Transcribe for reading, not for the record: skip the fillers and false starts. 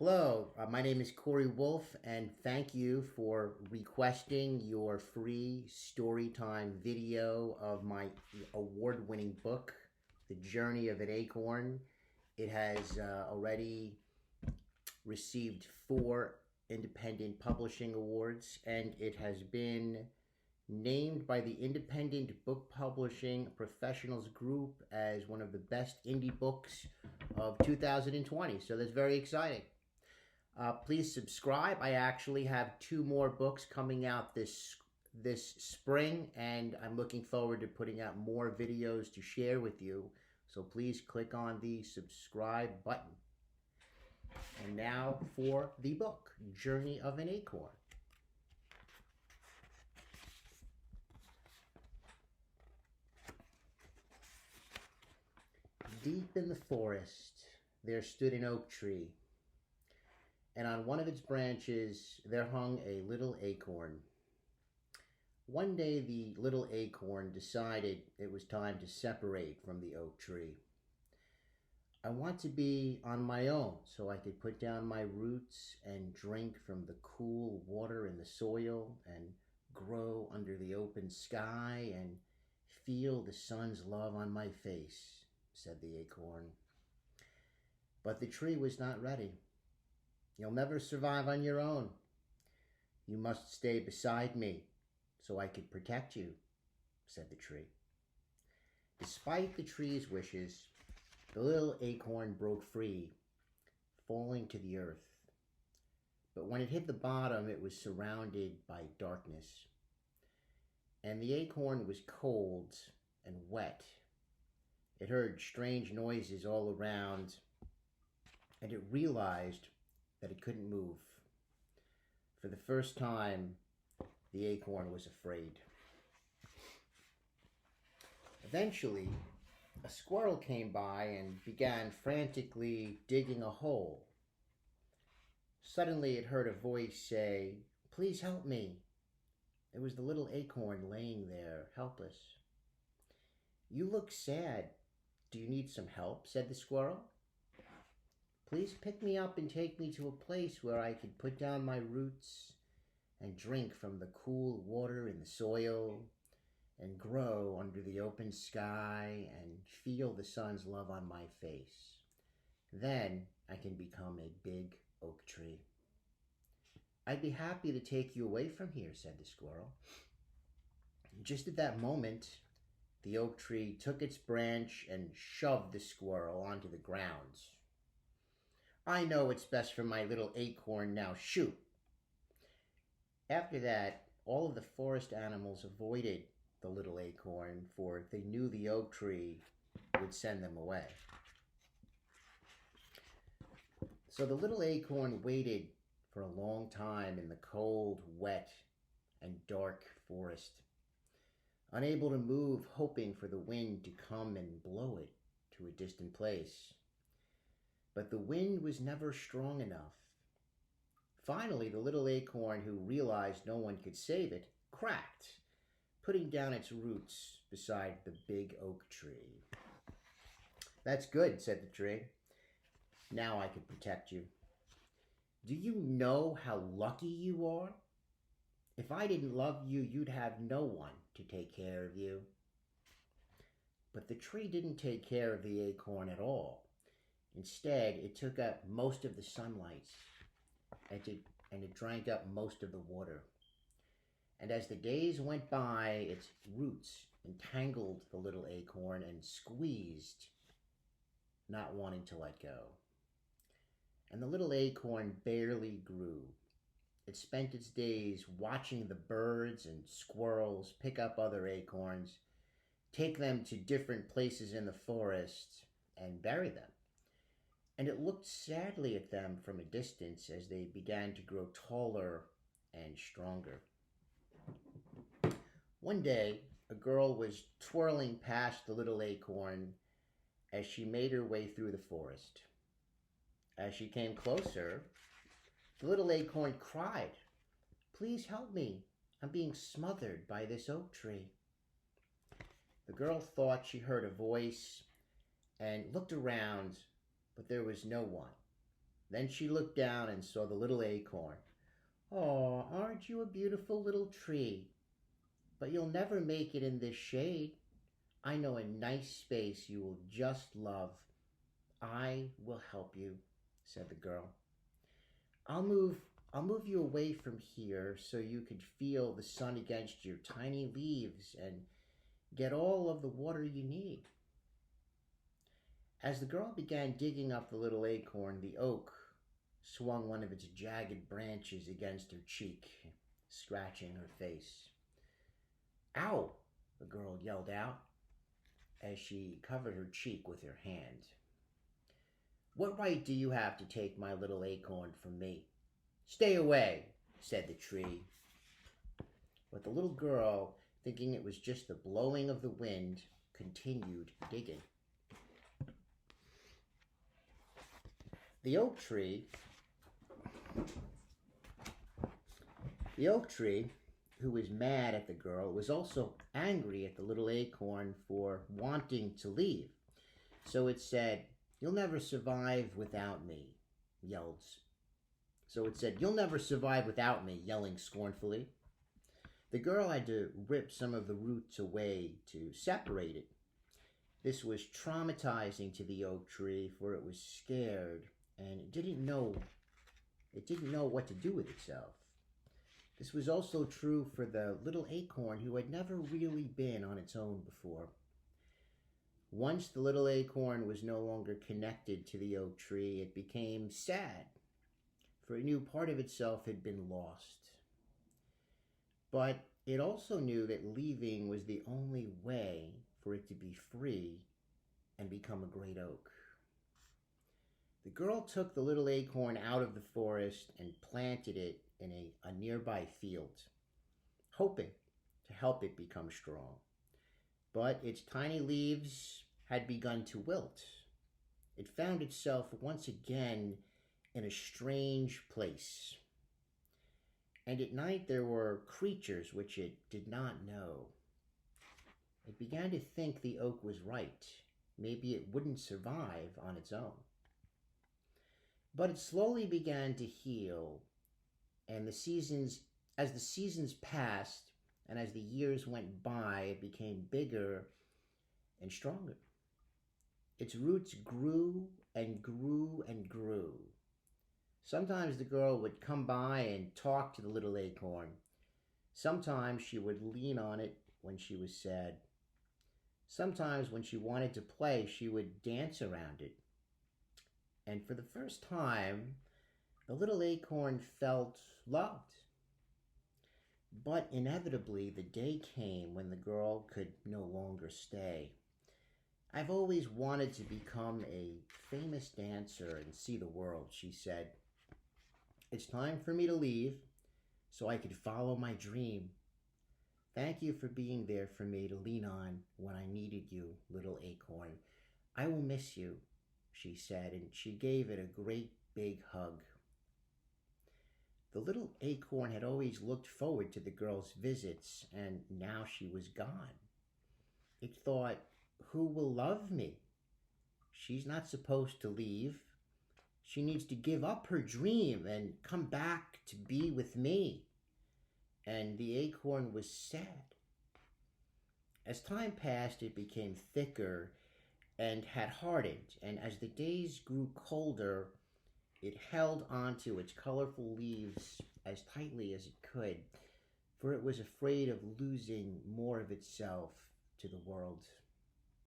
Hello, my name is Corey Wolf, and thank you for requesting your free storytime video of my award-winning book, The Journey of an Acorn. It has already received 4 independent publishing awards, and it has been named by the Independent Book Publishing Professionals Group as one of the best indie books of 2020. So that's very exciting. Please subscribe. I actually have 2 more books coming out this spring, and I'm looking forward to putting out more videos to share with you. So please click on the subscribe button. And now for the book, Journey of an Acorn. Deep in the forest, there stood an oak tree, and on one of its branches there hung a little acorn. One day the little acorn decided it was time to separate from the oak tree. I want to be on my own so I could put down my roots and drink from the cool water in the soil and grow under the open sky and feel the sun's love on my face, said the acorn. But the tree was not ready. You'll never survive on your own. You must stay beside me so I could protect you, said the tree. Despite the tree's wishes, the little acorn broke free, falling to the earth. But when it hit the bottom, it was surrounded by darkness. And the acorn was cold and wet. It heard strange noises all around, and it realized that it couldn't move. For the first time, the acorn was afraid. Eventually, a squirrel came by and began frantically digging a hole. Suddenly, it heard a voice say, "Please help me." It was the little acorn laying there, helpless. "You look sad. Do you need some help?" said the squirrel. "Please pick me up and take me to a place where I could put down my roots and drink from the cool water in the soil and grow under the open sky and feel the sun's love on my face. Then I can become a big oak tree." "I'd be happy to take you away from here," said the squirrel. Just at that moment, the oak tree took its branch and shoved the squirrel onto the ground. "I know what's best for my little acorn, now shoot." After that, all of the forest animals avoided the little acorn, for they knew the oak tree would send them away. So the little acorn waited for a long time in the cold, wet, and dark forest, unable to move, hoping for the wind to come and blow it to a distant place. But the wind was never strong enough. Finally, the little acorn, who realized no one could save it, cracked, putting down its roots beside the big oak tree. "That's good," said the tree. "Now I can protect you. Do you know how lucky you are? If I didn't love you, you'd have no one to take care of you." But the tree didn't take care of the acorn at all. Instead, it took up most of the sunlight, and it drank up most of the water. And as the days went by, its roots entangled the little acorn and squeezed, not wanting to let go. And the little acorn barely grew. It spent its days watching the birds and squirrels pick up other acorns, take them to different places in the forest, and bury them. And it looked sadly at them from a distance as they began to grow taller and stronger. One day, a girl was twirling past the little acorn as she made her way through the forest. As she came closer, the little acorn cried, "Please help me. I'm being smothered by this oak tree." The girl thought she heard a voice and looked around, but there was no one. Then she looked down and saw the little acorn. "Oh, aren't you a beautiful little tree? But you'll never make it in this shade. I know a nice space you will just love. I will help you," said the girl. I'll move I'll move you away from here so you could feel the sun against your tiny leaves and get all of the water you need. As the girl began digging up the little acorn, the oak swung one of its jagged branches against her cheek, scratching her face. "Ow!" the girl yelled out as she covered her cheek with her hand. "What right do you have to take my little acorn from me?" "Stay away," said the tree. But the little girl, thinking it was just the blowing of the wind, continued digging. The oak tree, who was mad at the girl, was also angry at the little acorn for wanting to leave. So it said, "You'll never survive without me," "You'll never survive without me," yelling scornfully. The girl had to rip some of the roots away to separate it. This was traumatizing to the oak tree, for it was scared and it didn't know what to do with itself. This was also true for the little acorn, who had never really been on its own before. Once the little acorn was no longer connected to the oak tree, it became sad, for it knew part of itself had been lost. But it also knew that leaving was the only way for it to be free and become a great oak. The girl took the little acorn out of the forest and planted it in a nearby field, hoping to help it become strong. But its tiny leaves had begun to wilt. It found itself once again in a strange place. And at night there were creatures which it did not know. It began to think the oak was right. Maybe it wouldn't survive on its own. But it slowly began to heal, and as the seasons passed and as the years went by, it became bigger and stronger. Its roots grew and grew and grew. Sometimes the girl would come by and talk to the little acorn. Sometimes she would lean on it when she was sad. Sometimes when she wanted to play, she would dance around it. And for the first time, the little acorn felt loved. But inevitably, the day came when the girl could no longer stay. "I've always wanted to become a famous dancer and see the world," she said. "It's time for me to leave so I could follow my dream. Thank you for being there for me to lean on when I needed you, little acorn. I will miss you," she said, and she gave it a great big hug. The little acorn had always looked forward to the girl's visits, and now she was gone. It thought, "Who will love me? She's not supposed to leave. She needs to give up her dream and come back to be with me." And the acorn was sad. As time passed, it became thicker and had hardened, and as the days grew colder, it held onto its colorful leaves as tightly as it could, for it was afraid of losing more of itself to the world.